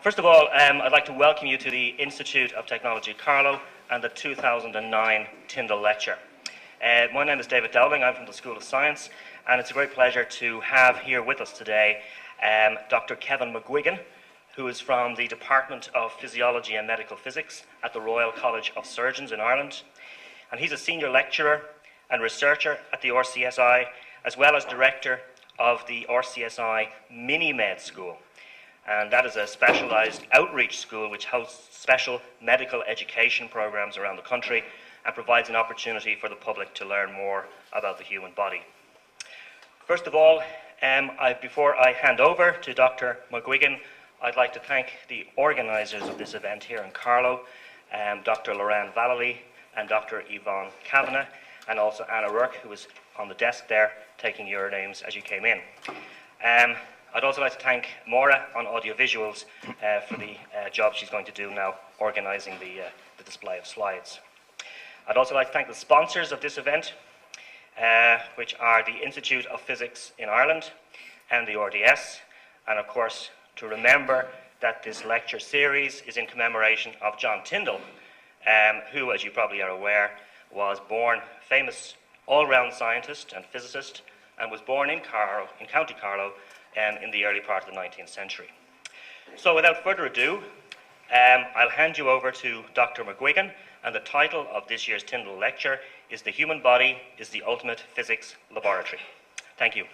First of all, I'd like to welcome you to the Institute of Technology Carlow and the 2009 Tyndall Lecture. My name is David Dowling, I'm from the School of Science, and it's a great pleasure to have here with us today Dr. Kevin McGuigan, who is from the Department of Physiology and Medical Physics at the Royal College of Surgeons in Ireland. And he's a senior lecturer and researcher at the RCSI, as well as director of the RCSI Mini-Med School. And that is a specialised outreach school which hosts special medical education programs around the country and provides an opportunity for the public to learn more about the human body. First of all, before I hand over to Dr. McGuigan, I'd like to thank the organisers of this event here in Carlow, Dr. Lorraine Vallely and Dr. Yvonne Kavanagh, and also Anna Rourke, who was on the desk there taking your names as you came in. I'd also like to thank Maura on audiovisuals for the job she's going to do now organising the display of slides. I'd also like to thank the sponsors of this event, which are the Institute of Physics in Ireland and the RDS, and of course to remember that this lecture series is in commemoration of John Tyndall, who, as you probably are aware, was born famous all-round scientist and physicist, and was born in Carlow, in County Carlow, in the early part of the 19th century. So without further ado, I'll hand you over to Dr. McGuigan, and the title of this year's Tyndall Lecture is The Human Body is the Ultimate Physics Laboratory. Thank you.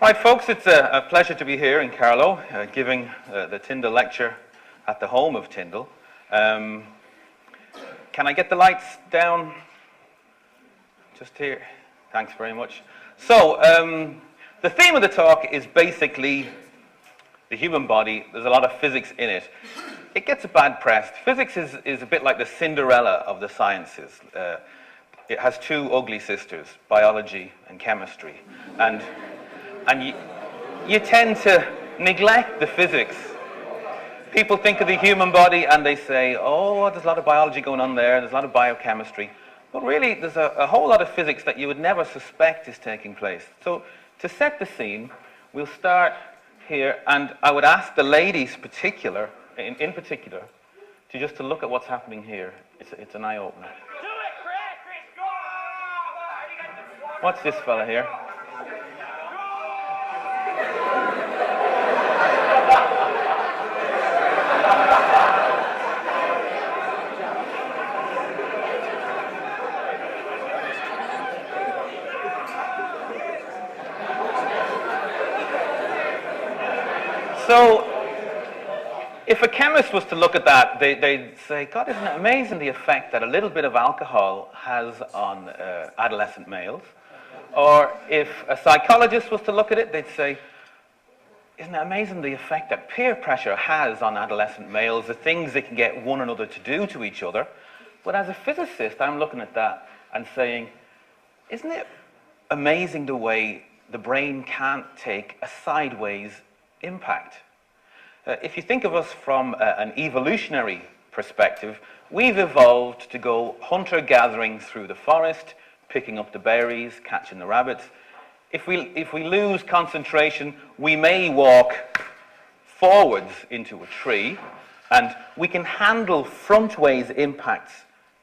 Right, folks, it's a pleasure to be here in Carlow, giving the Tyndall Lecture at the home of Tyndall. Can I get the lights down? Just here. Thanks very much. So, the theme of the talk is basically the human body. There's a lot of physics in it. It gets a bad press. Physics is a bit like the Cinderella of the sciences. It has two ugly sisters, biology and chemistry. And you tend to neglect the physics. People think of the human body and they say, oh, there's a lot of biology going on there, there's a lot of biochemistry. But really, there's a whole lot of physics that you would never suspect is taking place. So to set the scene, we'll start here, and I would ask the ladies in particular, to just to look at what's happening here. It's an eye-opener. Do it, Chris! Go! What's this fella here? So, if a chemist was to look at that, they'd say, God, isn't it amazing the effect that a little bit of alcohol has on adolescent males? Or if a psychologist was to look at it, they'd say, isn't it amazing the effect that peer pressure has on adolescent males, the things they can get one another to do to each other? But as a physicist, I'm looking at that and saying, isn't it amazing the way the brain can't take a sideways impact? If you think of us from an evolutionary perspective, we've evolved to go hunter-gathering through the forest, picking up the berries, catching the rabbits. If we lose concentration, we may walk forwards into a tree, and we can handle frontways impacts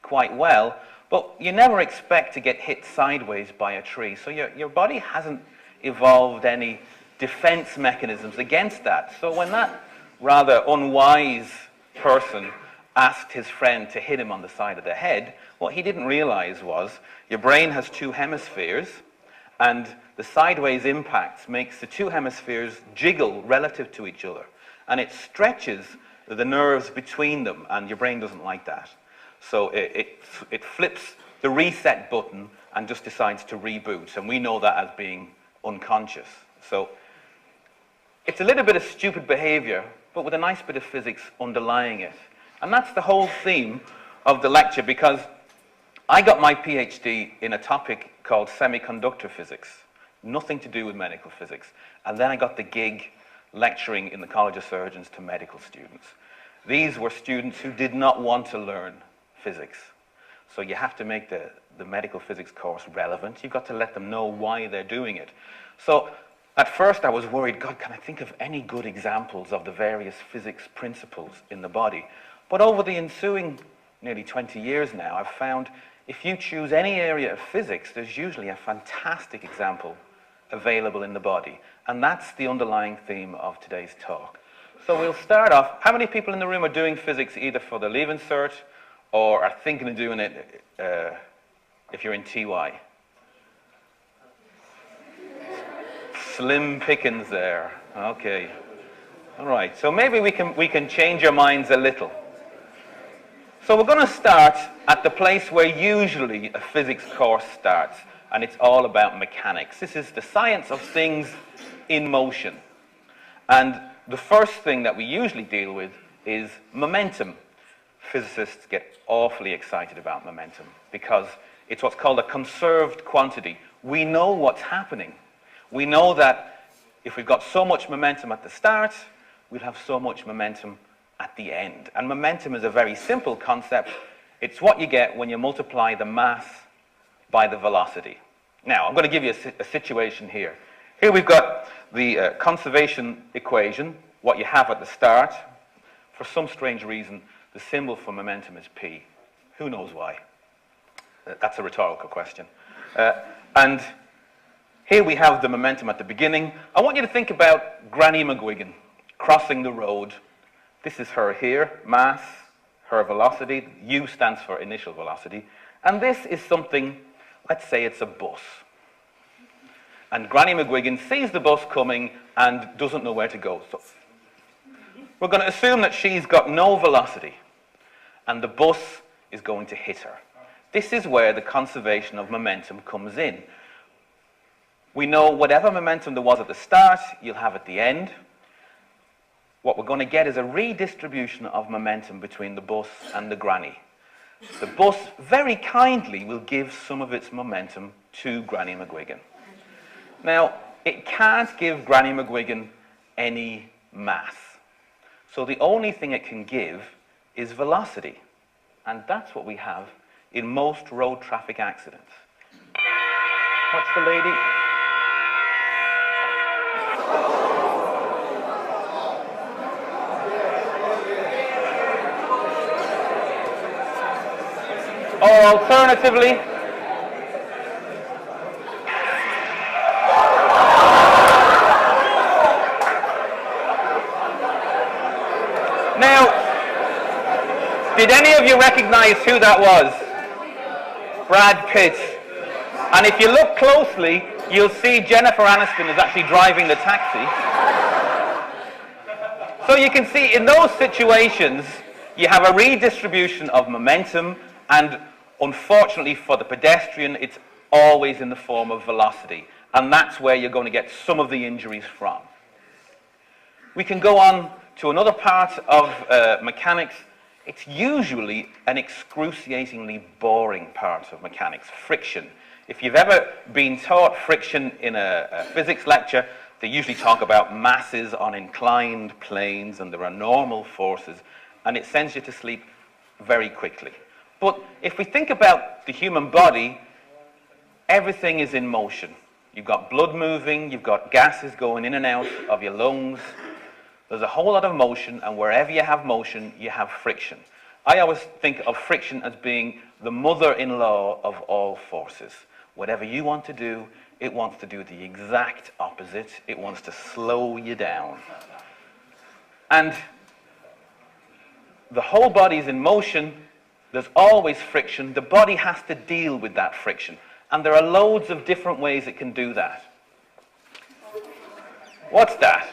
quite well, but you never expect to get hit sideways by a tree. So your body hasn't evolved any defense mechanisms against that. So when that rather unwise person asked his friend to hit him on the side of the head, what he didn't realize was your brain has two hemispheres, and the sideways impacts makes the two hemispheres jiggle relative to each other, and it stretches the nerves between them, and your brain doesn't like that. So it flips the reset button and just decides to reboot, and we know that as being unconscious. So it's a little bit of stupid behavior, but with a nice bit of physics underlying it. And that's the whole theme of the lecture, because I got my PhD in a topic called semiconductor physics, nothing to do with medical physics. And then I got the gig lecturing in the College of Surgeons to medical students. These were students who did not want to learn physics. So you have to make the the medical physics course relevant. You've got to let them know why they're doing it. So at first I was worried, God, can I think of any good examples of the various physics principles in the body? But over the ensuing nearly 20 years now, I've found if you choose any area of physics, there's usually a fantastic example available in the body. And that's the underlying theme of today's talk. So we'll start off. How many people in the room are doing physics either for the Leaving Cert or are thinking of doing it if you're in TY? Slim pickings there. Okay. All right. So maybe we can change our minds a little. So we're going to start at the place where usually a physics course starts, and it's all about mechanics. This is the science of things in motion. And the first thing that we usually deal with is momentum. Physicists get awfully excited about momentum because it's what's called a conserved quantity. We know what's happening. We know that if we've got so much momentum at the start, we'll have so much momentum at the end. And momentum is a very simple concept. It's what you get when you multiply the mass by the velocity. Now, I'm going to give you a situation here. Here we've got the conservation equation, what you have at the start. For some strange reason, the symbol for momentum is P. Who knows why? That's a rhetorical question. And here we have the momentum at the beginning. I want you to think about Granny McGuigan crossing the road. This is her here, mass, her velocity. U stands for initial velocity. And this is something, let's say it's a bus. And Granny McGuigan sees the bus coming and doesn't know where to go. So we're going to assume that she's got no velocity and the bus is going to hit her. This is where the conservation of momentum comes in. We know whatever momentum there was at the start, you'll have at the end. What we're going to get is a redistribution of momentum between the bus and the granny. The bus very kindly will give some of its momentum to Granny McGuigan. Now, it can't give Granny McGuigan any mass. So the only thing it can give is velocity. And that's what we have in most road traffic accidents. What's the lady? Or alternatively, now, did any of you recognize who that was? Brad Pitt. And if you look closely, you'll see Jennifer Aniston is actually driving the taxi. So you can see in those situations, you have a redistribution of momentum, and unfortunately for the pedestrian, it's always in the form of velocity. And that's where you're going to get some of the injuries from. We can go on to another part of mechanics. It's usually an excruciatingly boring part of mechanics, friction. If you've ever been taught friction in a physics lecture, they usually talk about masses on inclined planes and there are normal forces, and it sends you to sleep very quickly. But if we think about the human body, everything is in motion. You've got blood moving, you've got gases going in and out of your lungs. There's a whole lot of motion, and wherever you have motion, you have friction. I always think of friction as being the mother-in-law of all forces. Whatever you want to do, it wants to do the exact opposite. It wants to slow you down. And the whole body's in motion. There's always friction. The body has to deal with that friction. And there are loads of different ways it can do that. What's that?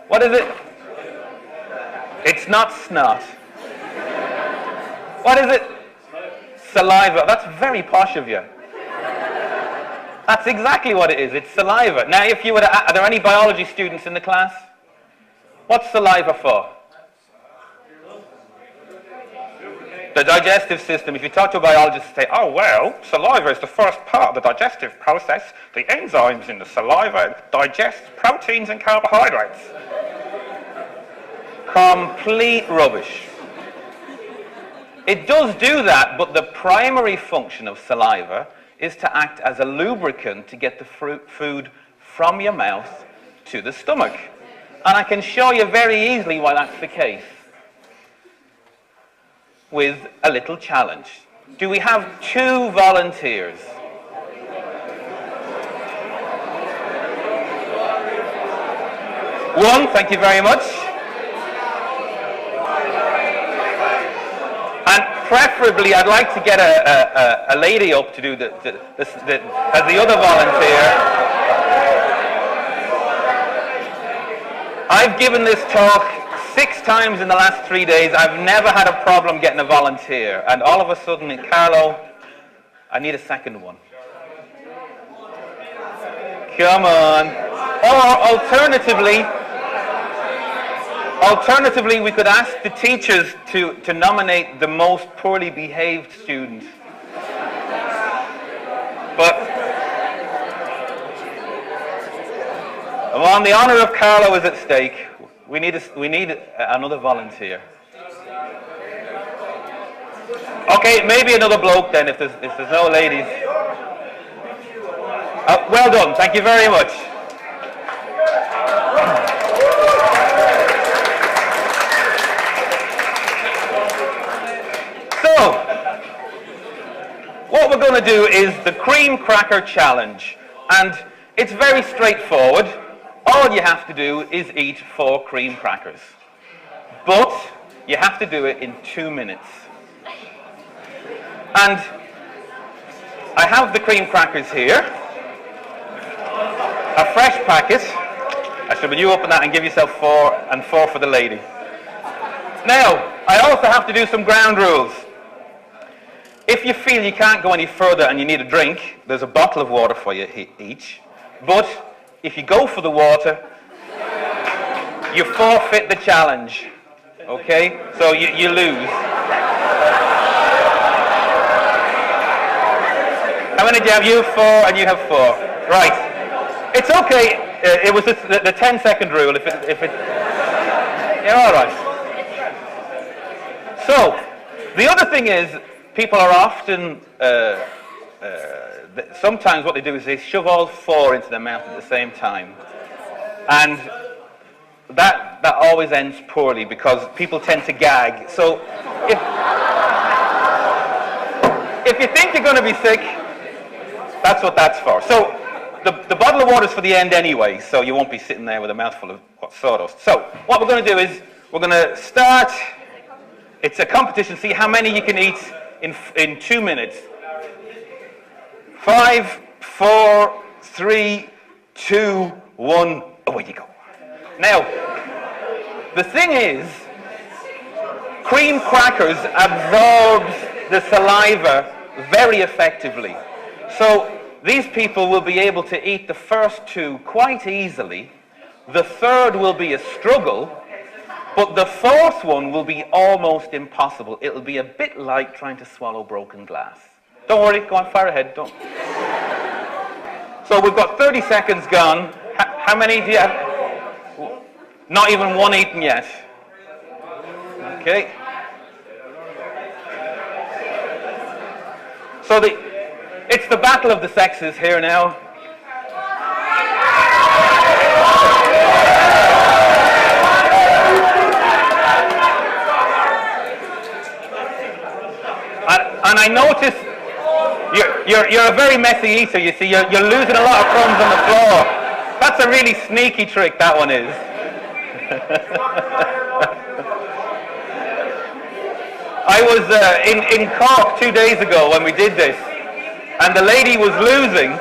What is it? It's not snot. What is it? Saliva. That's very posh of you. That's exactly what it is. It's saliva. Now, if you were to, are there any biology students in the class? What's saliva for? The digestive system. If you talk to a biologist and say, oh, well, saliva is the first part of the digestive process. The enzymes in the saliva digest proteins and carbohydrates. Complete rubbish. It does do that, but the primary function of saliva is to act as a lubricant to get the food from your mouth to the stomach. And I can show you very easily why that's the case with a little challenge. Do we have 2 volunteers? One, thank you very much. And preferably, I'd like to get a lady up to do as the other volunteer. I've given this talk 6 times in the last 3 days. I've never had a problem getting a volunteer. And all of a sudden, Carlo, I need a second one. Come on. Or alternatively, we could ask the teachers to nominate the most poorly behaved student. But the honor of Carlo is at stake. We need another volunteer. Okay, maybe another bloke then, if there's no ladies. Well done. Thank you very much. So, what we're going to do is the cream cracker challenge, and it's very straightforward. All you have to do is eat 4 cream crackers. But you have to do it in 2 minutes. And I have the cream crackers here. A fresh packet. I should you open that and give yourself 4 and 4 for the lady. Now, I also have to do some ground rules. If you feel you can't go any further and you need a drink, there's a bottle of water for you each. But if you go for the water, you forfeit the challenge, okay? So you lose. How many do you have? You have 4 and you have 4. Right. It's okay. It was the 10-second rule. If it, yeah, all right. So, the other thing is, people are often sometimes what they do is they shove all 4 into their mouth at the same time. And that always ends poorly because people tend to gag. So if you think you're going to be sick, that's what that's for. So the bottle of water is for the end anyway, so you won't be sitting there with a mouthful of sawdust. So what we're going to do is we're going to start. It's a competition. See how many you can eat in 2 minutes. 5, 4, 3, 2, 1. Away you go. Now, the thing is, cream crackers absorbs the saliva very effectively. So these people will be able to eat the first 2 quite easily. The third will be a struggle, but the 4th one will be almost impossible. It'll be a bit like trying to swallow broken glass. Don't worry, go on, fire ahead. Don't. So we've got 30 seconds gone. How many do you have? Not even 1 eaten yet. Okay. So it's the battle of the sexes here now. And I notice you're a very messy eater, you see. You're losing a lot of crumbs on the floor. That's a really sneaky trick, that one is. I was in Cork 2 days ago when we did this, and the lady was losing,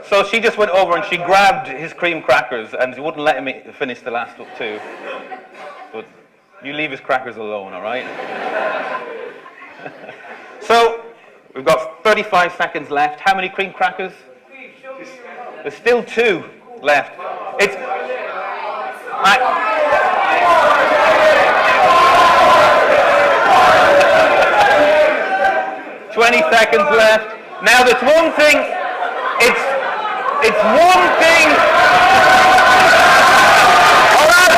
so she just went over and she grabbed his cream crackers and she wouldn't let me finish the last 2. But you leave his crackers alone, all right? So, we've got 35 seconds left. How many cream crackers? There's still 2 left. It's... 20 seconds left. Now there's one thing. It's one thing. Hold on.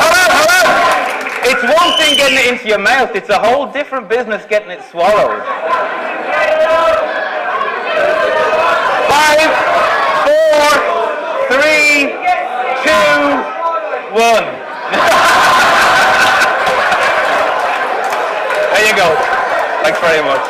It's one thing getting it into your mouth, it's a whole different business getting it swallowed. 5, 4, 3, 2, 1. There you go. Thanks very much.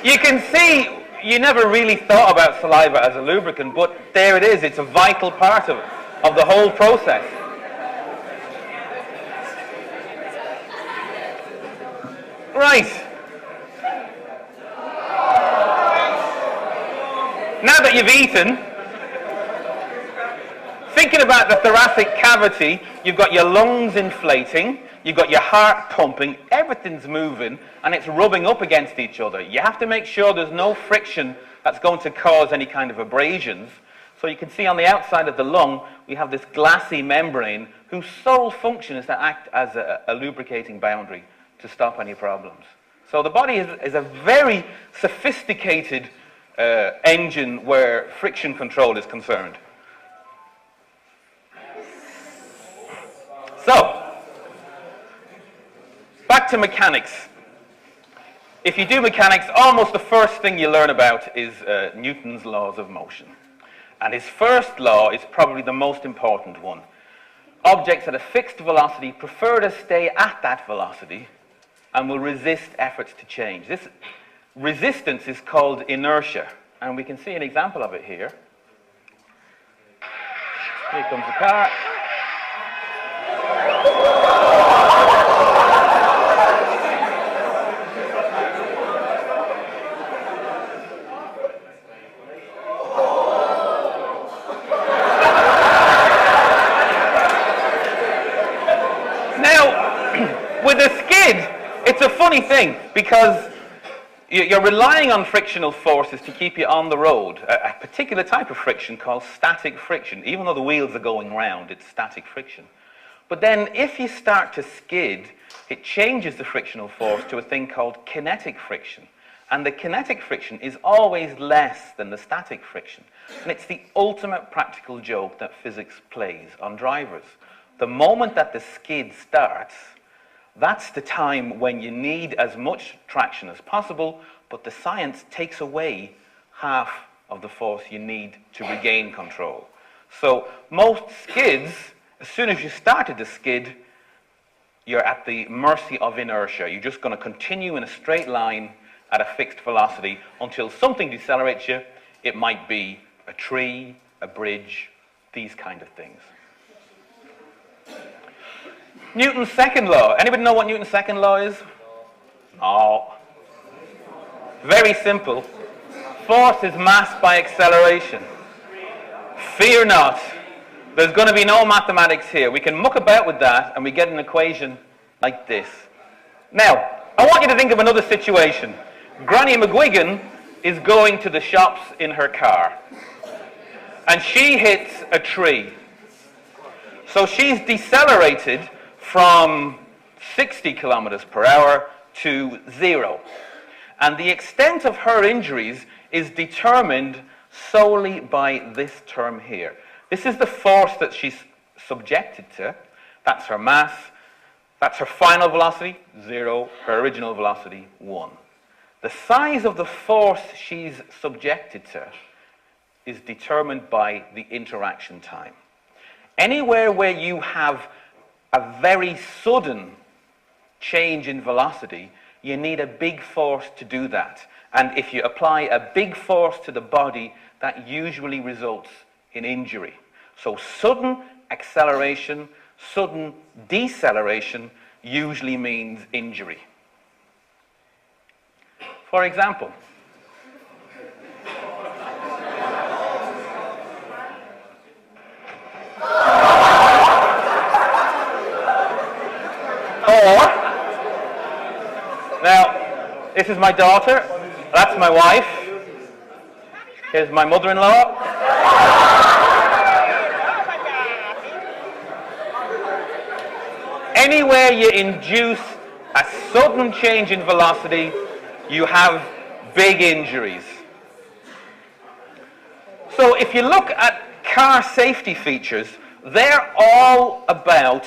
You can see you never really thought about saliva as a lubricant, but there it is. It's a vital part of the whole process. Right. Now that you've eaten, thinking about the thoracic cavity, you've got your lungs inflating, you've got your heart pumping, everything's moving, and it's rubbing up against each other. You have to make sure there's no friction that's going to cause any kind of abrasions. So you can see on the outside of the lung, we have this glassy membrane whose sole function is to act as a lubricating boundary to stop any problems. So the body is a very sophisticated engine where friction control is concerned. So, back to mechanics. If you do mechanics, almost the first thing you learn about is Newton's laws of motion. And his first law is probably the most important one. Objects at a fixed velocity prefer to stay at that velocity and will resist efforts to change. This resistance is called inertia, and we can see an example of it here. Here comes the car. Now, with a skid, it's a funny thing because you're relying on frictional forces to keep you on the road. A particular type of friction called static friction. Even though the wheels are going round, it's static friction. But then if you start to skid, it changes the frictional force to a thing called kinetic friction. And the kinetic friction is always less than the static friction. And it's the ultimate practical joke that physics plays on drivers. The moment that the skid starts, that's the time when you need as much traction as possible, but the science takes away half of the force you need to regain control. So most skids, as soon as you started to skid, you're at the mercy of inertia. You're just going to continue in a straight line at a fixed velocity until something decelerates you. It might be a tree, a bridge, these kind of things. Newton's second law. Anybody know what Newton's second law is? No. Very simple. Force is mass by acceleration. Fear not. There's going to be no mathematics here. We can muck about with that and we get an equation like this. Now, I want you to think of another situation. Granny McGuigan is going to the shops in her car and she hits a tree. So she's decelerated from 60 kilometers per hour to 0. And the extent of her injuries is determined solely by this term here. This is the force that she's subjected to. That's her mass. That's her final velocity, 0. Her original velocity, 1. The size of the force she's subjected to is determined by the interaction time. Anywhere where you have a very sudden change in velocity, you need a big force to do that. And if you apply a big force to the body, that usually results in injury. So sudden acceleration, sudden deceleration usually means injury. For example, now, this is my daughter, that's my wife, here's my mother-in-law. Anywhere you induce a sudden change in velocity, you have big injuries. So if you look at car safety features, they're all about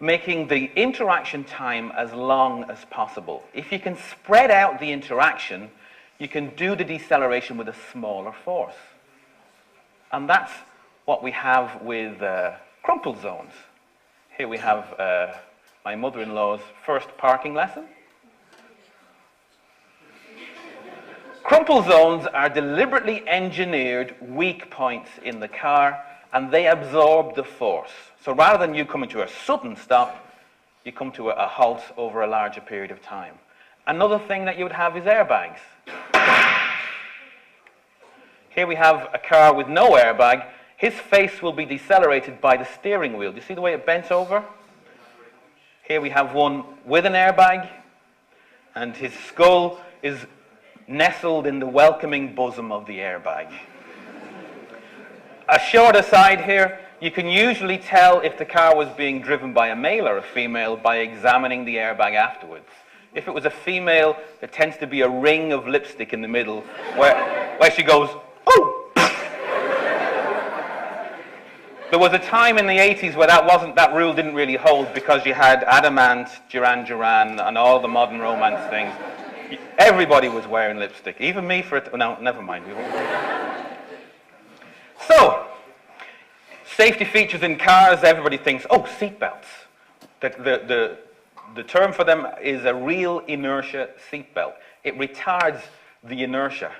making the interaction time as long as possible. If you can spread out the interaction, you can do the deceleration with a smaller force. And that's what we have with crumple zones. Here we have my mother-in-law's first parking lesson. Crumple zones are deliberately engineered weak points in the car, and they absorb the force. So rather than you coming to a sudden stop, you come to a halt over a larger period of time. Another thing that you would have is airbags. Here we have a car with no airbag. His face will be decelerated by the steering wheel. Do you see the way it bent over? Here we have one with an airbag, and his skull is nestled in the welcoming bosom of the airbag. A short aside here, you can usually tell if the car was being driven by a male or a female by examining the airbag afterwards. If it was a female, there tends to be a ring of lipstick in the middle where she goes, oh! There was a time in the 80s where that rule didn't really hold because you had Adamant, Duran Duran, and all the modern romance things. Everybody was wearing lipstick, even me for it. No, never mind. So, safety features in cars, everybody thinks, oh, seatbelts. The term for them is a real inertia seatbelt. It retards the inertia.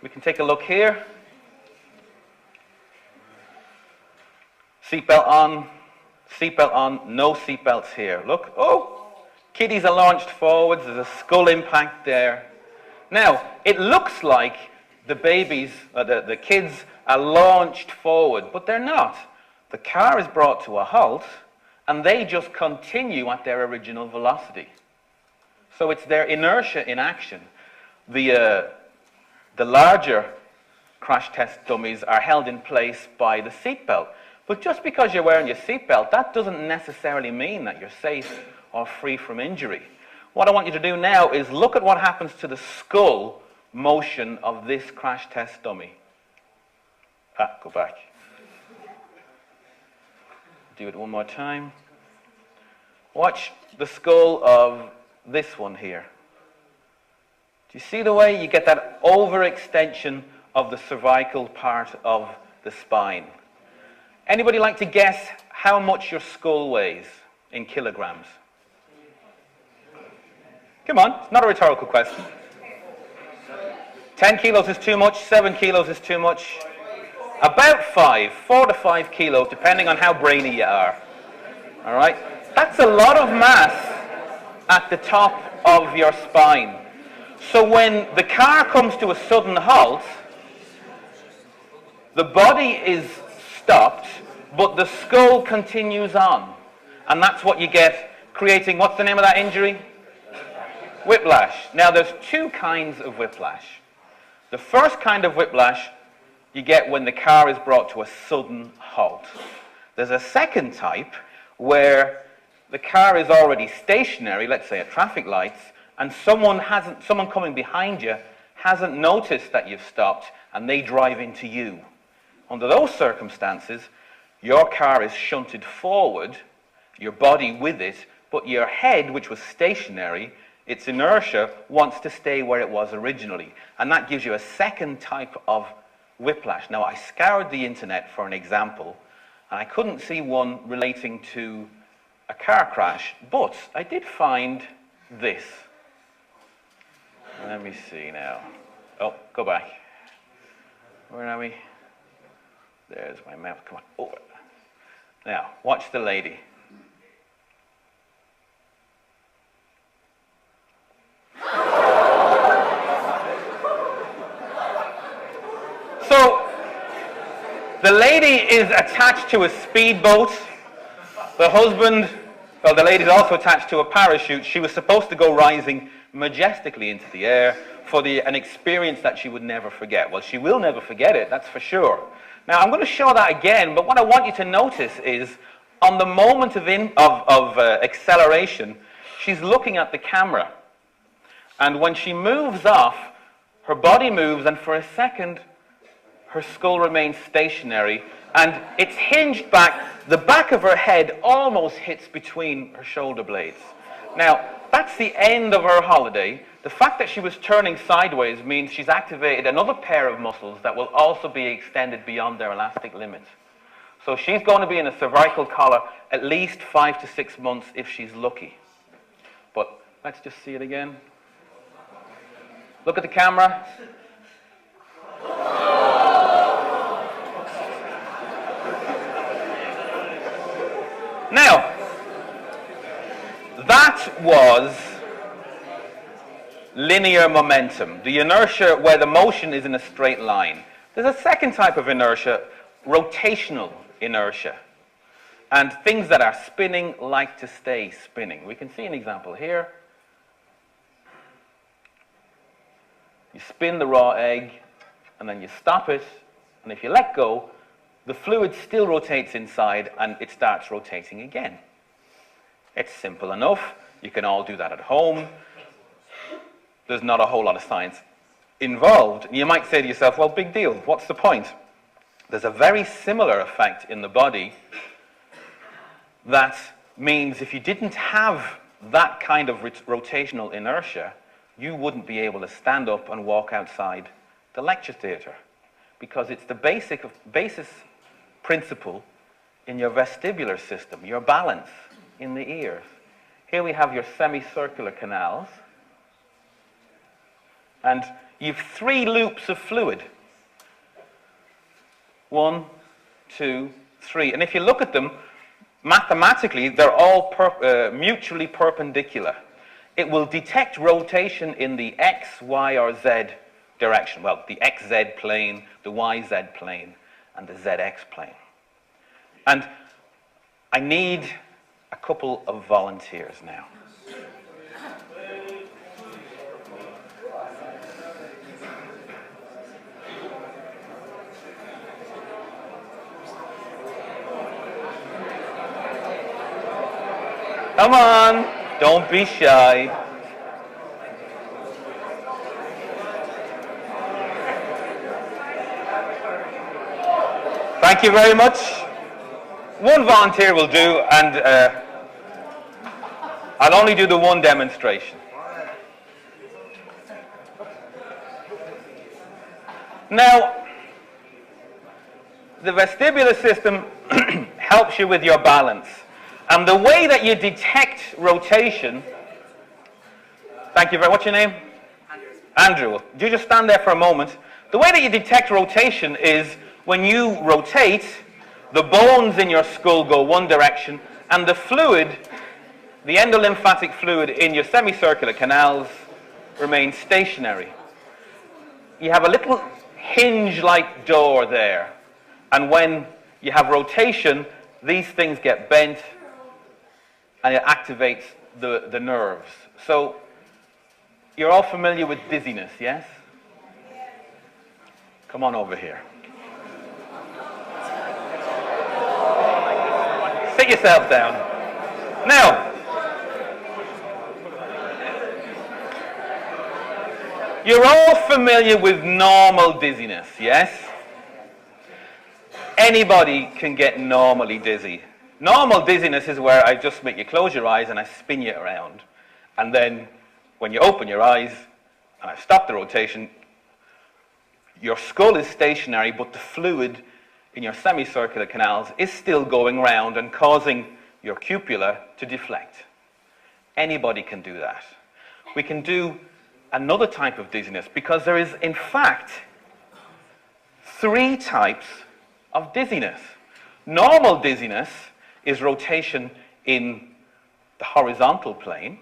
We can take a look here. Seatbelt on, no seatbelts here. Look, oh, kiddies are launched forwards, there's a skull impact there. Now, it looks like the babies, the kids are launched forward, but they're not. The car is brought to a halt, and they just continue at their original velocity. So it's their inertia in action. The larger crash test dummies are held in place by the seatbelt. But just because you're wearing your seatbelt, that doesn't necessarily mean that you're safe or free from injury. What I want you to do now is look at what happens to the skull motion of this crash test dummy. Go back. Do it one more time. Watch the skull of this one here. Do you see the way you get that overextension of the cervical part of the spine? Anybody like to guess how much your skull weighs in kilograms? Come on, it's not a rhetorical question. 10 kilos is too much, 7 kilos is too much. About 4 to 5 kilos, depending on how brainy you are. All right? That's a lot of mass at the top of your spine. So when the car comes to a sudden halt, the body is stopped, but the skull continues on. And that's what you get, creating, what's the name of that injury? Whiplash. Now, there's two kinds of whiplash. The first kind of whiplash you get when the car is brought to a sudden halt. There's a second type where the car is already stationary, let's say at traffic lights, and someone coming behind you hasn't noticed that you've stopped, and they drive into you. Under those circumstances, your car is shunted forward, your body with it, but your head, which was stationary, its inertia wants to stay where it was originally. And that gives you a second type of whiplash. Now, I scoured the internet for an example, and I couldn't see one relating to a car crash, but I did find this. Let me see now. Oh, go back. Where are we? There's my mouse. Come on, over. Now, watch the lady. So, the lady is attached to a speedboat. The husband, well, the lady's also attached to a parachute. She was supposed to go rising majestically into the air for an experience that she would never forget. Well, she will never forget it, that's for sure. Now, I'm going to show that again, but what I want you to notice is, on the moment of acceleration, she's looking at the camera. And when she moves off, her body moves, and for a second, her skull remains stationary, and it's hinged back. The back of her head almost hits between her shoulder blades. Now, that's the end of her holiday. The fact that she was turning sideways means she's activated another pair of muscles that will also be extended beyond their elastic limit. So she's going to be in a cervical collar at least 5 to 6 months if she's lucky. But let's just see it again. Look at the camera. Now, that was linear momentum, the inertia where the motion is in a straight line. There's a second type of inertia, rotational inertia. And things that are spinning like to stay spinning. We can see an example here. You spin the raw egg, and then you stop it, and if you let go, the fluid still rotates inside, and it starts rotating again. It's simple enough. You can all do that at home. There's not a whole lot of science involved. You might say to yourself, well, big deal. What's the point? There's a very similar effect in the body that means if you didn't have that kind of rotational inertia, you wouldn't be able to stand up and walk outside the lecture theatre, because it's the basis principle in your vestibular system, your balance in the ears. Here we have your semicircular canals, and you've 3 loops of fluid. 1, 2, 3. And if you look at them, mathematically, they're all mutually perpendicular. It will detect rotation in the X, Y, or Z direction. Well, the XZ plane, the YZ plane, and the ZX plane. And I need a couple of volunteers now. Come on, don't be shy. Thank you very much. One volunteer will do, and I'll only do the one demonstration. Now, the vestibular system helps you with your balance. And the way that you detect rotation, thank you very much. What's your name? Andrew. Do you just stand there for a moment? The way that you detect rotation is when you rotate, the bones in your skull go one direction, and the fluid, the endolymphatic fluid in your semicircular canals, remains stationary. You have a little hinge-like door there, and when you have rotation, these things get bent, and it activates the nerves. So you're all familiar with dizziness, yes? Come on over here. Sit yourself down. Now, you're all familiar with normal dizziness, yes? Anybody can get normally dizzy. Normal dizziness is where I just make you close your eyes and I spin you around. And then when you open your eyes and I stop the rotation, your skull is stationary, but the fluid in your semicircular canals is still going round and causing your cupula to deflect. Anybody can do that. We can do another type of dizziness because there is, in fact, 3 types of dizziness. Normal dizziness is rotation in the horizontal plane.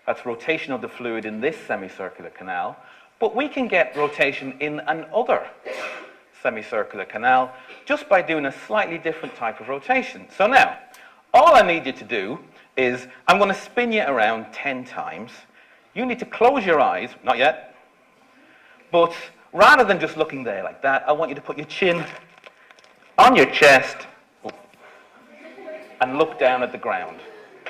That's rotation of the fluid in this semicircular canal. But we can get rotation in another semicircular canal just by doing a slightly different type of rotation. So now, all I need you to do is, I'm going to spin you around 10 times. You need to close your eyes, not yet, but rather than just looking there like that, I want you to put your chin on your chest and look down at the ground.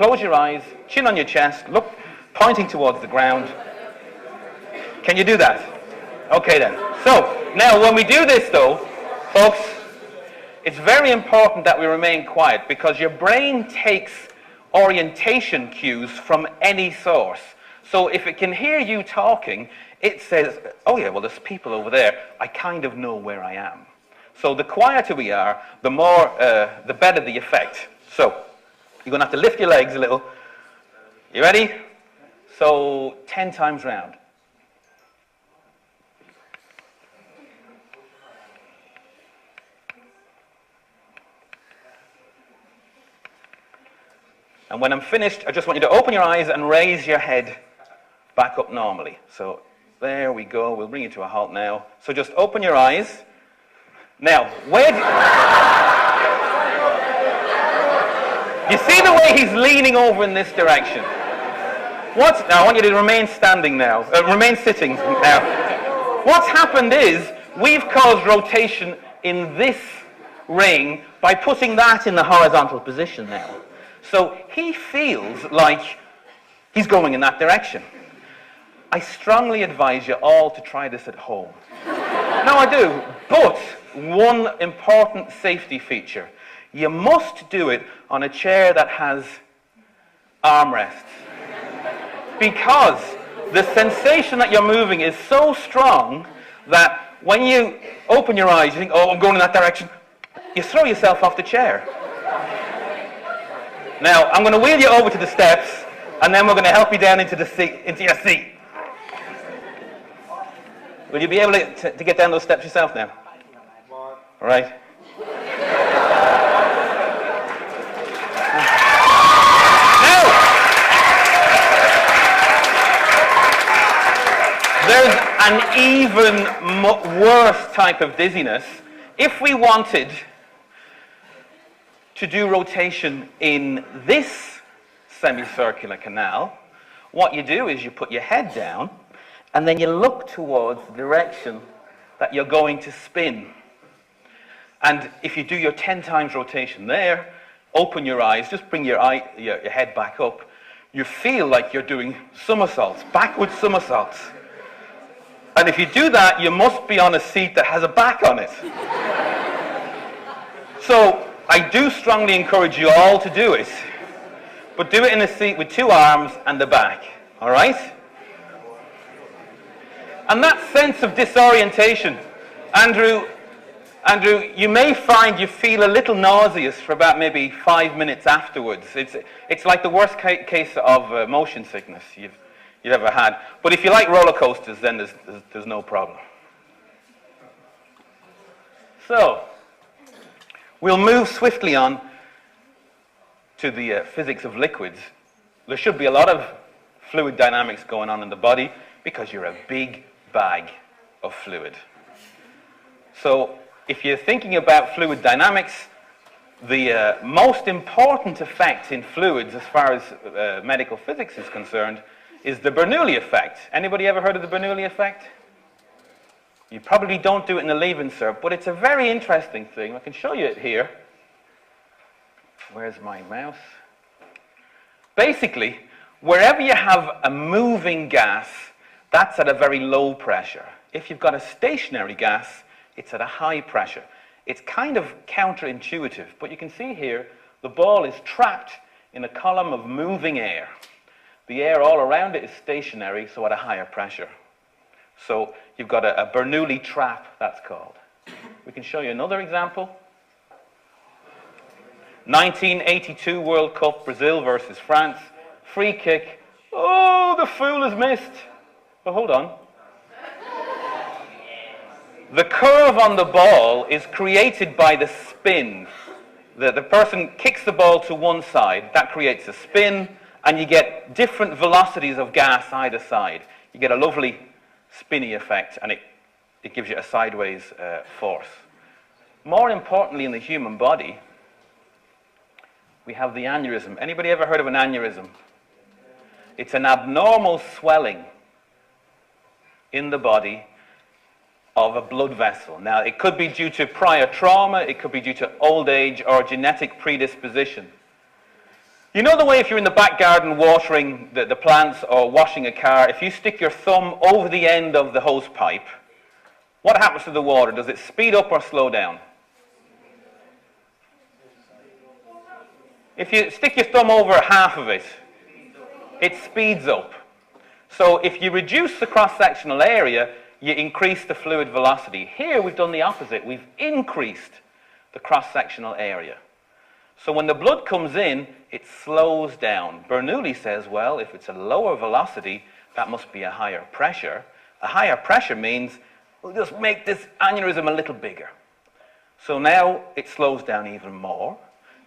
close your eyes, chin on your chest, look, pointing towards the ground. Can you do that? Okay then. So, now when we do this though, folks, it's very important that we remain quiet because your brain takes orientation cues from any source. So if it can hear you talking, it says, oh yeah, well there's people over there, I kind of know where I am. So the quieter we are, the better the effect. So you're going to have to lift your legs a little. You ready? So 10 times round. And when I'm finished, I just want you to open your eyes and raise your head back up normally. So there we go. We'll bring you to a halt now. So just open your eyes. Now, you see the way he's leaning over in this direction? Now, I want you to remain standing now. Remain sitting now. What's happened is we've caused rotation in this ring by putting that in the horizontal position now. So he feels like he's going in that direction. I strongly advise you all to try this at home. No, I do. But one important safety feature. You must do it on a chair that has armrests. Because the sensation that you're moving is so strong that when you open your eyes, you think, oh, I'm going in that direction. You throw yourself off the chair. Now, I'm going to wheel you over to the steps, and then we're going to help you down into your seat. Will you be able to get down those steps yourself now? All right. Now, there's an even worse type of dizziness. If we wanted to do rotation in this semicircular canal, what you do is you put your head down and then you look towards the direction that you're going to spin. And if you do your 10 times rotation there, open your eyes, just bring your head back up, you feel like you're doing somersaults, backward somersaults. And if you do that, you must be on a seat that has a back on it. So I do strongly encourage you all to do it, but do it in a seat with 2 arms and the back, all right? And that sense of disorientation, Andrew, you may find you feel a little nauseous for about maybe 5 minutes afterwards. It's like the worst case of motion sickness you've ever had. But if you like roller coasters, then there's no problem. So, we'll move swiftly on to the physics of liquids. There should be a lot of fluid dynamics going on in the body because you're a big bag of fluid. So if you're thinking about fluid dynamics, the most important effect in fluids as far as medical physics is concerned is the Bernoulli Effect. Anybody ever heard of the Bernoulli Effect? You probably don't do it in the leave insert, but it's a very interesting thing. I can show you it here. Where's my mouse? Basically, wherever you have a moving gas, that's at a very low pressure. If you've got a stationary gas, it's at a high pressure. It's kind of counterintuitive, but you can see here, the ball is trapped in a column of moving air. The air all around it is stationary, so at a higher pressure. So you've got a Bernoulli trap, that's called. We can show you another example. 1982 World Cup, Brazil versus France. Free kick. Oh, the fool has missed. But hold on. The curve on the ball is created by the spin. The person kicks the ball to one side. That creates a spin, and you get different velocities of gas either side. You get a lovely spinny effect, and it gives you a sideways force. More importantly, in the human body, we have the aneurysm. Anybody ever heard of an aneurysm? It's an abnormal swelling in the body of a blood vessel. Now, it could be due to prior trauma, it could be due to old age or genetic predisposition. You know the way if you're in the back garden watering the plants or washing a car, if you stick your thumb over the end of the hose pipe, what happens to the water? Does it speed up or slow down? If you stick your thumb over half of it, it speeds up. So if you reduce the cross-sectional area, you increase the fluid velocity. Here we've done the opposite. We've increased the cross-sectional area. So when the blood comes in, it slows down. Bernoulli says, well, if it's a lower velocity, that must be a higher pressure. A higher pressure means we'll just make this aneurysm a little bigger. So now it slows down even more,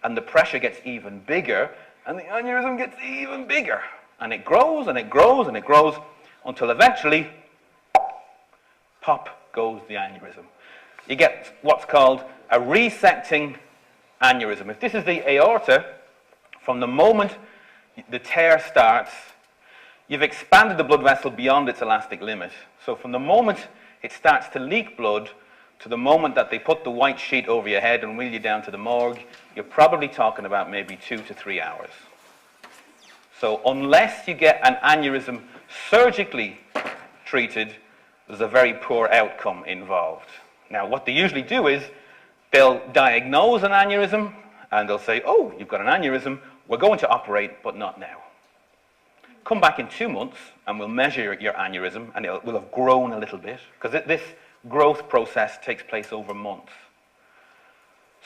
and the pressure gets even bigger, and the aneurysm gets even bigger. And it grows, and it grows, and it grows, until eventually, pop goes the aneurysm. You get what's called a resecting aneurysm. If this is the aorta, from the moment the tear starts, you've expanded the blood vessel beyond its elastic limit. So from the moment it starts to leak blood to the moment that they put the white sheet over your head and wheel you down to the morgue, you're probably talking about maybe 2 to 3 hours. So unless you get an aneurysm surgically treated, there's a very poor outcome involved. Now, what they usually do is they'll diagnose an aneurysm and they'll say, oh, you've got an aneurysm, we're going to operate, but not now. Come back in 2 months and we'll measure your aneurysm, and it will have grown a little bit, because this growth process takes place over months.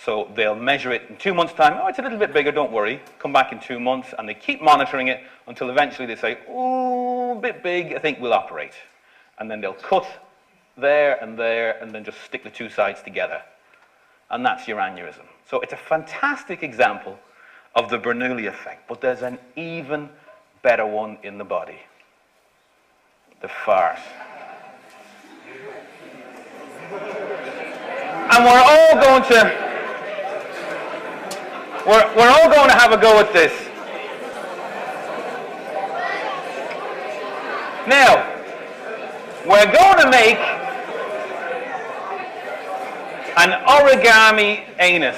So they'll measure it in 2 months' time. Oh, it's a little bit bigger, don't worry. Come back in 2 months, and they keep monitoring it until eventually they say, oh, a bit big, I think we'll operate. And then they'll cut there, and then just stick the two sides together. And that's your aneurysm. So it's a fantastic example of the Bernoulli effect, but there's an even better one in the body. The fart. And we're all going to have a go at this. Now, we're going to make an origami anus.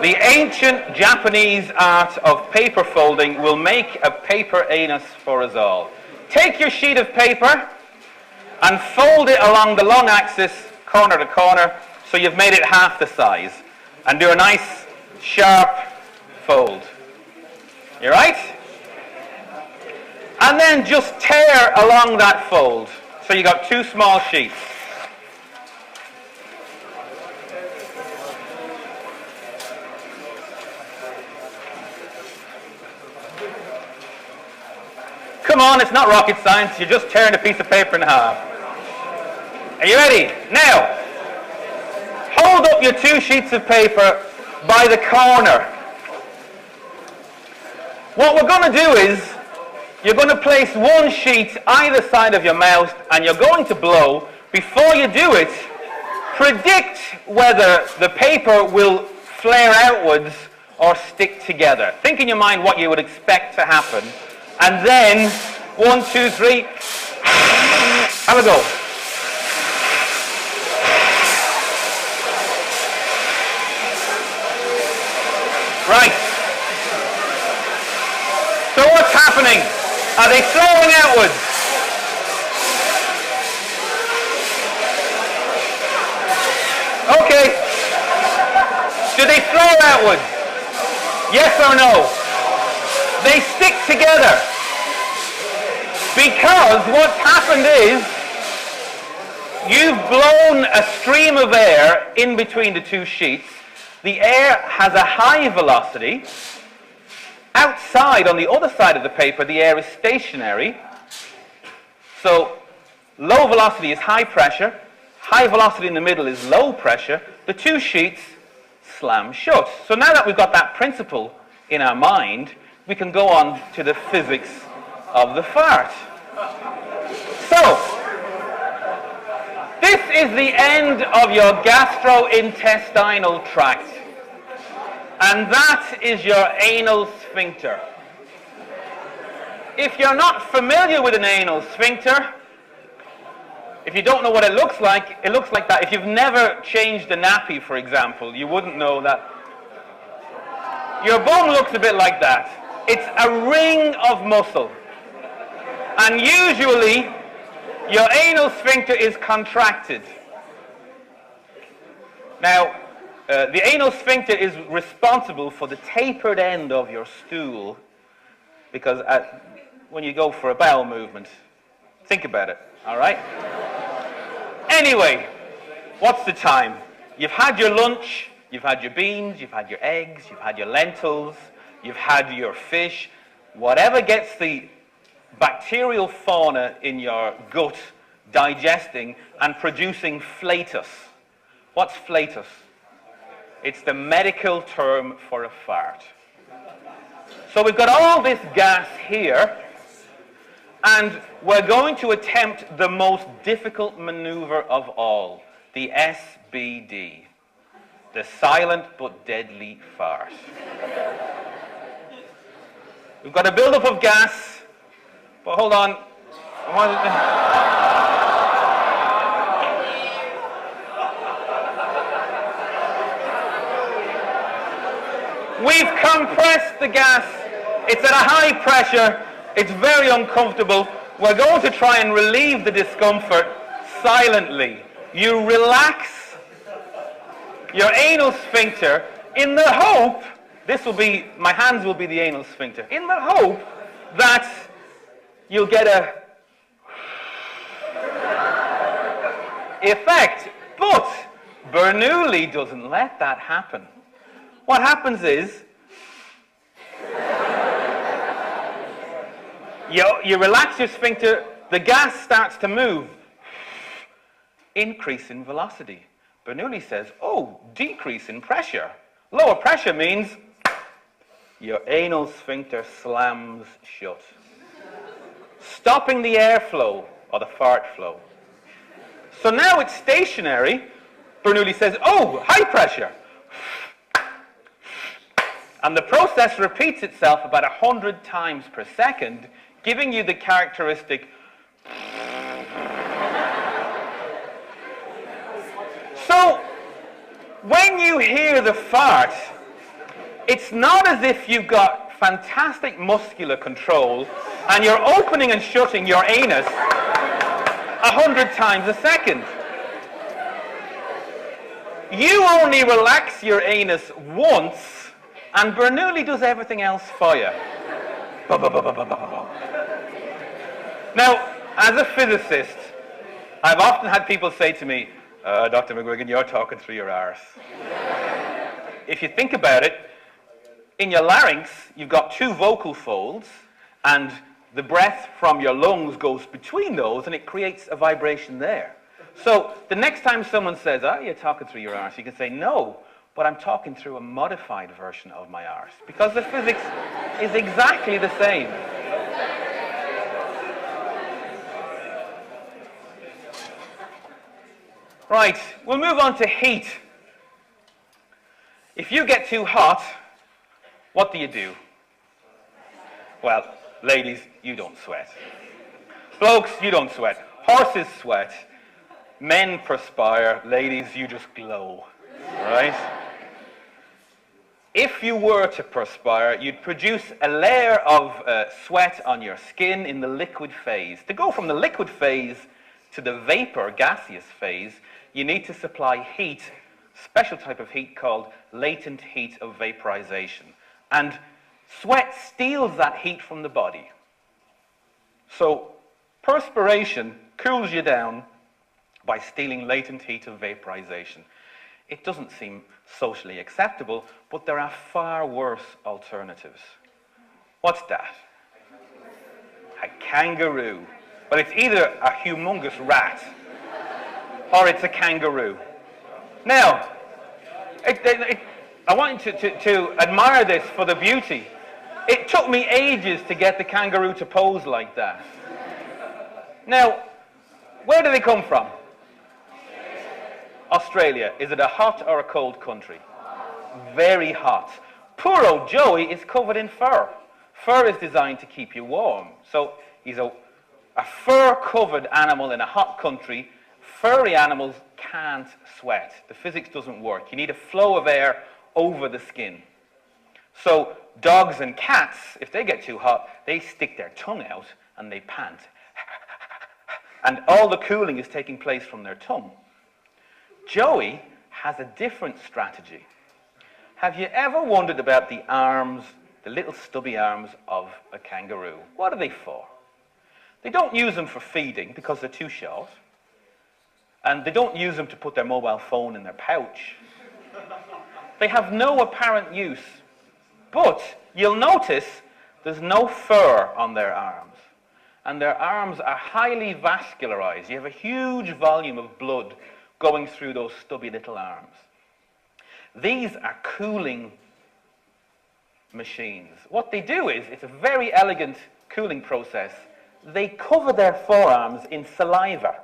The ancient Japanese art of paper folding will make a paper anus for us all. Take your sheet of paper and fold it along the long axis, corner to corner, so you've made it half the size. And do a nice, sharp fold. You right? And then just tear along that fold. So you got 2 small sheets. Come on, it's not rocket science. You're just tearing a piece of paper in half. Are you ready? Now, hold up your 2 sheets of paper by the corner. What we're going to do is, you're going to place 1 sheet either side of your mouth, and you're going to blow. Before you do it, predict whether the paper will flare outwards or stick together. Think in your mind what you would expect to happen. And then, 1, 2, 3, have a go. Right. So what's happening? Are they flowing outwards? Okay. Do they flow outwards? Yes or no? They stick together. Because what's happened is you've blown a stream of air in between the 2 sheets. The air has a high velocity. Outside, on the other side of the paper, the air is stationary. So low velocity is high pressure. High velocity in the middle is low pressure. The 2 sheets slam shut. So now that we've got that principle in our mind, we can go on to the physics of the fart. So, this is the end of your gastrointestinal tract. And that is your anal sphincter. If you're not familiar with an anal sphincter, if you don't know what it looks like that. If you've never changed a nappy, for example, you wouldn't know that. Your bum looks a bit like that. It's a ring of muscle. And usually, your anal sphincter is contracted. Now, the anal sphincter is responsible for the tapered end of your stool, because when you go for a bowel movement, think about it, all right? Anyway, what's the time? You've had your lunch, you've had your beans, you've had your eggs, you've had your lentils, you've had your fish. Whatever gets the bacterial fauna in your gut digesting and producing flatus. What's flatus? It's the medical term for a fart. So we've got all this gas here, and we're going to attempt the most difficult maneuver of all, the SBD, the silent but deadly fart. We've got a buildup of gas, but hold on. We've compressed the gas. It's at a high pressure. It's very uncomfortable. We're going to try and relieve the discomfort silently. You relax your anal sphincter in the hope, my hands will be the anal sphincter, in the hope that you'll get a effect. But Bernoulli doesn't let that happen. What happens is, you relax your sphincter, the gas starts to move. Increase in velocity. Bernoulli says, oh, decrease in pressure. Lower pressure means your anal sphincter slams shut, stopping the airflow or the fart flow. So now it's stationary. Bernoulli says, oh, high pressure. And the process repeats itself about 100 times per second, giving you the characteristic. So, when you hear the fart, it's not as if you've got fantastic muscular control and you're opening and shutting your anus 100 times a second. You only relax your anus once, and Bernoulli does everything else for you. Now, as a physicist, I've often had people say to me, Dr. McGuigan, you're talking through your arse. If you think about it, in your larynx, you've got two vocal folds, and the breath from your lungs goes between those, and it creates a vibration there. So the next time someone says, you're talking through your arse, you can say, no, but I'm talking through a modified version of my arse, because the physics is exactly the same. Right, we'll move on to heat. If you get too hot, what do? Well, ladies, you don't sweat. Blokes, you don't sweat. Horses sweat. Men perspire. Ladies, you just glow. Right? If you were to perspire, you'd produce a layer of sweat on your skin in the liquid phase. To go from the liquid phase to the vapor, gaseous phase, you need to supply heat, special type of heat called latent heat of vaporization. And sweat steals that heat from the body. So perspiration cools you down by stealing latent heat of vaporization. It doesn't seem socially acceptable, but there are far worse alternatives. What's that? A kangaroo. Well, it's either a humongous rat or it's a kangaroo. Now, I want you to admire this for the beauty. It took me ages to get the kangaroo to pose like that. Now, where do they come from? Australia. Is it a hot or a cold country? Very hot. Poor old Joey is covered in fur. Fur is designed to keep you warm. So he's a fur-covered animal in a hot country. Furry animals can't sweat. The physics doesn't work. You need a flow of air over the skin. So dogs and cats, if they get too hot, they stick their tongue out and they pant. And all the cooling is taking place from their tongue. Joey has a different strategy. Have you ever wondered about the arms, the little stubby arms of a kangaroo? What are they for? They don't use them for feeding because they're too short. And they don't use them to put their mobile phone in their pouch. They have no apparent use. But you'll notice there's no fur on their arms. And their arms are highly vascularized. You have a huge volume of blood going through those stubby little arms. These are cooling machines. What they do is, it's a very elegant cooling process. They cover their forearms in saliva.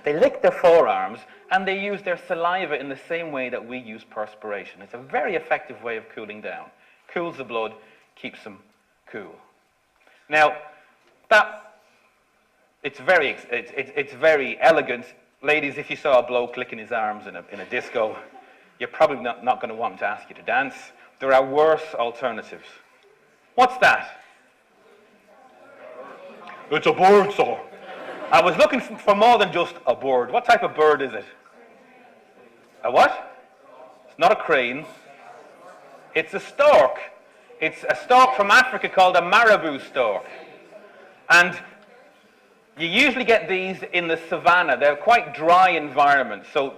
They lick their forearms and they use their saliva in the same way that we use perspiration. It's a very effective way of cooling down. Cools the blood, keeps them cool. Now, it's very elegant. Ladies, if you saw a bloke licking his arms in a disco, you're probably not going to want him to ask you to dance. There are worse alternatives. What's that? It's a bird, sir. I was looking for more than just a bird. What type of bird is it? A what? It's not a crane. It's a stork. It's a stork from Africa called a marabou stork. And you usually get these in the savannah. They're quite dry environments, so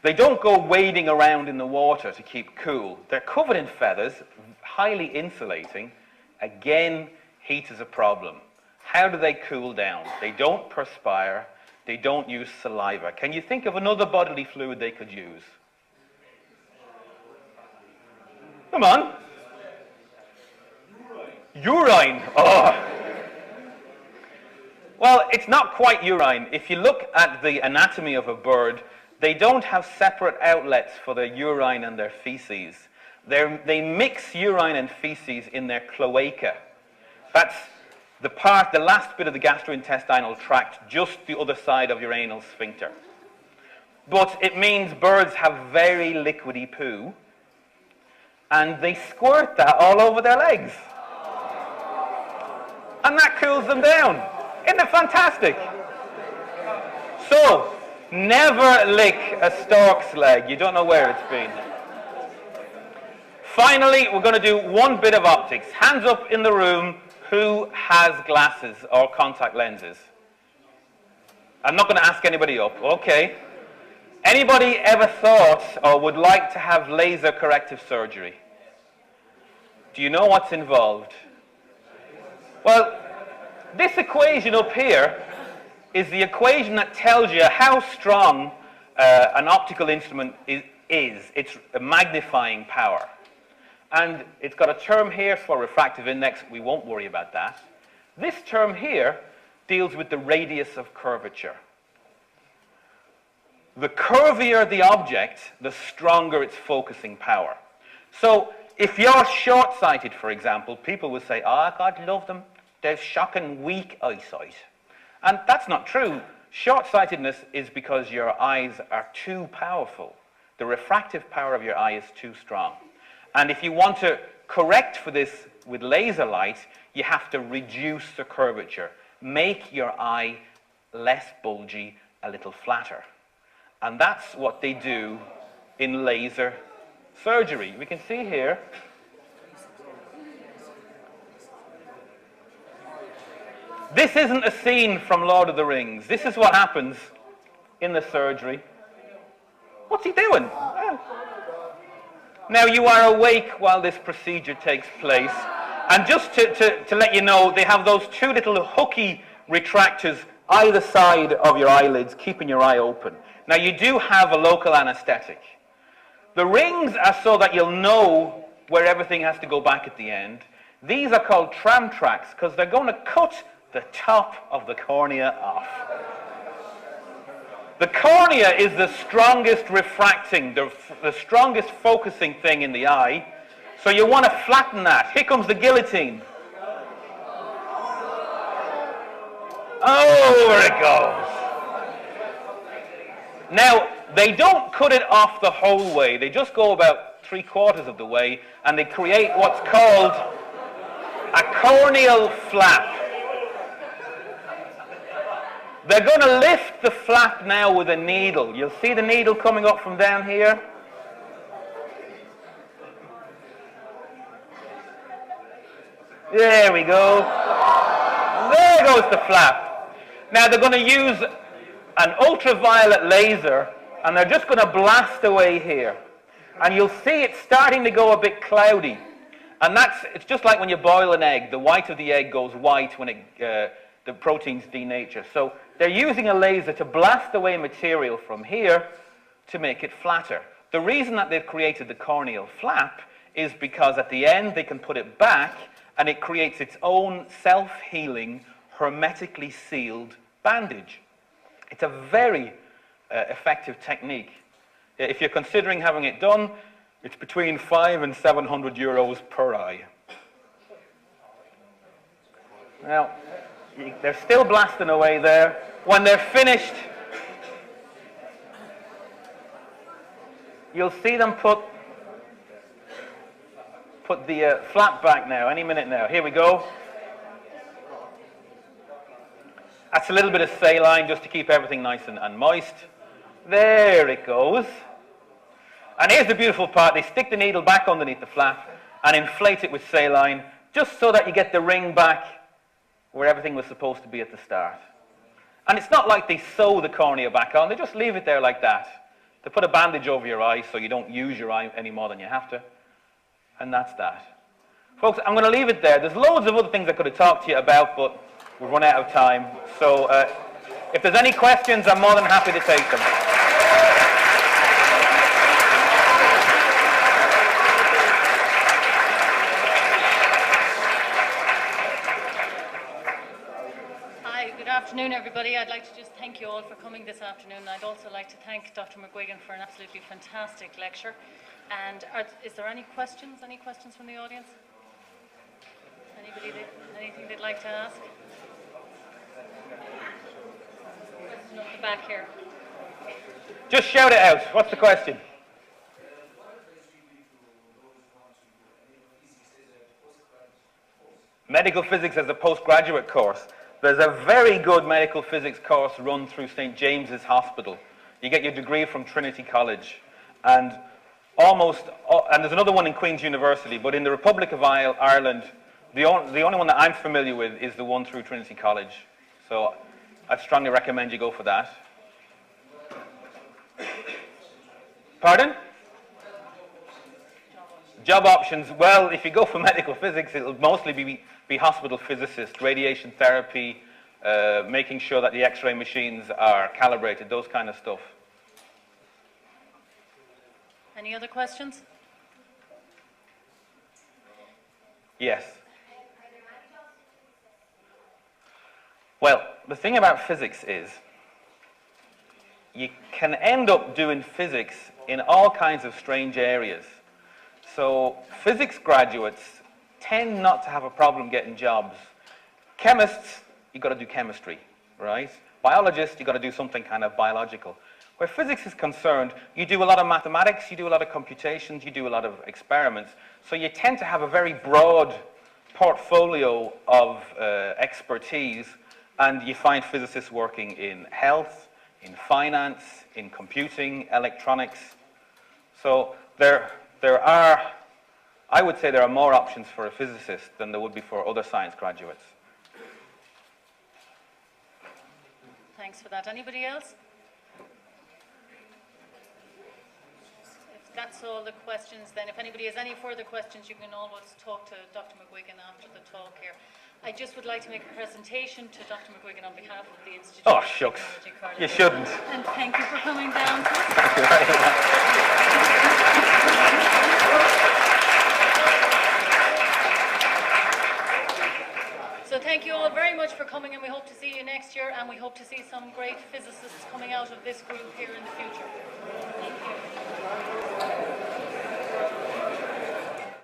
they don't go wading around in the water to keep cool. They're covered in feathers, highly insulating. Again, heat is a problem. How do they cool down? They don't perspire. They don't use saliva. Can you think of another bodily fluid they could use? Come on. Urine. Oh. Well, it's not quite urine. If you look at the anatomy of a bird, they don't have separate outlets for their urine and their feces. They mix urine and feces in their cloaca. That's the last bit of the gastrointestinal tract, just the other side of your anal sphincter. But it means birds have very liquidy poo, and they squirt that all over their legs. And that cools them down. Isn't it fantastic? So, never lick a stork's leg. You don't know where it's been. Finally, we're going to do one bit of optics. Hands up in the room. Who has glasses or contact lenses? I'm not going to ask anybody up. Okay. Anybody ever thought or would like to have laser corrective surgery? Do you know what's involved? Well, this equation up here is the equation that tells you how strong an optical instrument is. It's a magnifying power. And it's got a term here for refractive index. We won't worry about that. This term here deals with the radius of curvature. The curvier the object, the stronger its focusing power. So if you're short-sighted, for example, people will say, oh, God love them. They've shocking weak eyesight. And that's not true. Short-sightedness is because your eyes are too powerful. The refractive power of your eye is too strong. And if you want to correct for this with laser light, you have to reduce the curvature. Make your eye less bulgy, a little flatter. And that's what they do in laser surgery. We can see here. This isn't a scene from Lord of the Rings. This is what happens in the surgery. What's he doing? Now, you are awake while this procedure takes place. And just to let you know, they have those two little hooky retractors either side of your eyelids, keeping your eye open. Now, you do have a local anesthetic. The rings are so that you'll know where everything has to go back at the end. These are called tram tracks because they're going to cut the top of the cornea off. The cornea is the strongest refracting, the strongest focusing thing in the eye. So you want to flatten that. Here comes the guillotine. Over it goes. Now, They don't cut it off the whole way. They just go about 3/4 of the way, and they create what's called a corneal flap. They're going to lift the flap now with a needle. You'll see the needle coming up from down here. There we go. There goes the flap. Now they're going to use an ultraviolet laser, and they're just going to blast away here. And you'll see it's starting to go a bit cloudy. And it's just like when you boil an egg. The white of the egg goes white when the proteins denature. So they're using a laser to blast away material from here to make it flatter. The reason that they've created the corneal flap is because at the end they can put it back and it creates its own self-healing, hermetically sealed bandage. It's a very effective technique. If you're considering having it done, it's between 500 and 700 euros per eye. Now, they're still blasting away there. When they're finished, you'll see them put the flap back now, any minute now. Here we go. That's a little bit of saline just to keep everything nice and moist. There it goes. And here's the beautiful part. They stick the needle back underneath the flap and inflate it with saline just so that you get the ring back where everything was supposed to be at the start. And it's not like they sew the cornea back on. They just leave it there like that. They put a bandage over your eye so you don't use your eye any more than you have to. And that's that. Folks, I'm going to leave it there. There's loads of other things I could have talked to you about, but we've run out of time. So if there's any questions, I'm more than happy to take them. Good afternoon, everybody. I'd like to just thank you all for coming this afternoon. I'd also like to thank Dr. McGuigan for an absolutely fantastic lecture. And is there any questions? Any questions from the audience? Anything they'd like to ask? Question up the back here. Just shout it out. What's the question? Medical physics as a postgraduate course. There's a very good medical physics course run through St. James's Hospital. You get your degree from Trinity College. And there's another one in Queen's University, but in the Republic of Ireland, the only one that I'm familiar with is the one through Trinity College. So I'd strongly recommend you go for that. Pardon? Job options. Well, if you go for medical physics, it'll mostly be hospital physicist, radiation therapy, making sure that the X-ray machines are calibrated, those kind of stuff. Any other questions? Yes. Well, the thing about physics is you can end up doing physics in all kinds of strange areas. So physics graduates tend not to have a problem getting jobs. Chemists, you've got to do chemistry, right? Biologists, you've got to do something kind of biological. Where physics is concerned, you do a lot of mathematics, you do a lot of computations, you do a lot of experiments. So you tend to have a very broad portfolio of expertise, and you find physicists working in health, in finance, in computing, electronics. So I would say there are more options for a physicist than there would be for other science graduates. Thanks for that. Anybody else? If that's all the questions, then if anybody has any further questions, you can always talk to Dr. McGuigan after the talk here. I just would like to make a presentation to Dr. McGuigan on behalf of the Institute Oh, of shucks. Technology. You shouldn't. And thank you for coming down. Thank you very much. So thank you all very much for coming, and we hope to see you next year, and we hope to see some great physicists coming out of this group here in the future. Thank you.